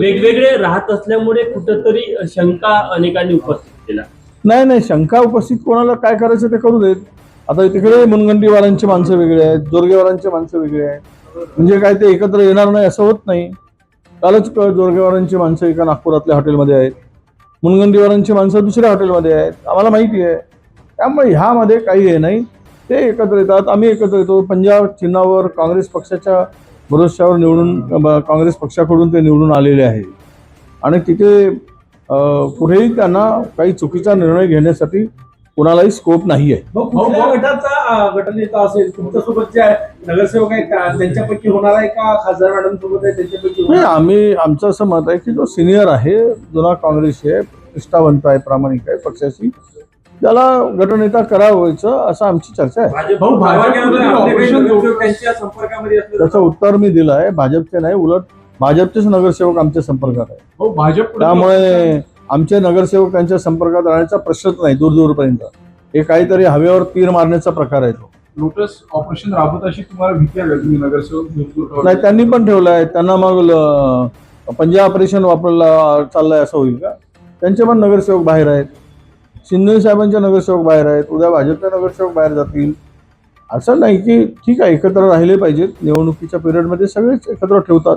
वेगवेगळे राहत असल्यामुळे कुठंतरी शंका अनेकांनी उपस्थित केला. नाही, शंका उपस्थित कोणाला काय करायचं ते करू देत. आता तिकडे मुनगंटीवारांची माणसं वेगळी आहेत, जोरगेवारांची माणसं वेगळी आहेत, म्हणजे काय ते एकत्र येणार नाही असं होत नाही. कालच जोरगेवारांची माणसं एका नागपुरातल्या हॉटेलमध्ये आहेत, मुनगंटीवारांची माणसं दुसऱ्या हॉटेलमध्ये आहेत, आम्हाला माहिती आहे. त्यामुळे ह्यामध्ये काही हे नाही, ते एकत्र येतात, आम्ही एकत्र येतो. पंजाब चिन्हावर काँग्रेस पक्षाच्या भरोश्यावर काँग्रेस पक्षाकडून ते निवडून आलेले आहे आणि तिथे कुठेही त्यांना काही चुकीचा निर्णय घेण्यासाठी कोणालाही स्कोप नाही आहे. गटाचा गटनेता असेल तुमच्यासोबत जे नगरसेवक आहेत त्यांच्यापैकी होणार आहे का खासदार मॅडम सोबत आहे त्यांच्यापैकी? नाही, आमचं असं मत आहे की जो सिनियर आहे, जुना काँग्रेसी आहे, निष्ठावंत आहे, प्रामाणिक आहे पक्षाशी, त्याला गटनेता करावायचं असं आमची चर्चा आहे. त्याचं उत्तर मी दिलं आहे. भाजपचे नाही, उलट भाजपचेच नगरसेवक आमच्या संपर्कात आहे. त्यामुळे आमचे नगरसेवक त्यांच्या संपर्कात राहण्याचा प्रश्नच नाही दूरपर्यंत. हे काहीतरी हवेवर तीर मारण्याचा प्रकार आहे तो. लोटस ऑपरेशन राबवत अशी तुम्हाला भीती आहे तुम्ही नगरसेवक? नाही, त्यांनी पण ठेवलं आहे. त्यांना मग पंजाब ऑपरेशन वापरला चाललंय असं होईल का? त्यांचे पण नगरसेवक बाहेर आहेत, शिंदे साहेबांचे नगरसेवक बाहेर आहेत, उद्या भाजपचे नगरसेवक बाहेर जातील. असं नाही की ठीक आहे, एकत्र राहिले पाहिजेत. निवडणुकीच्या पिरियडमध्ये सगळेच एकत्र ठेवतात.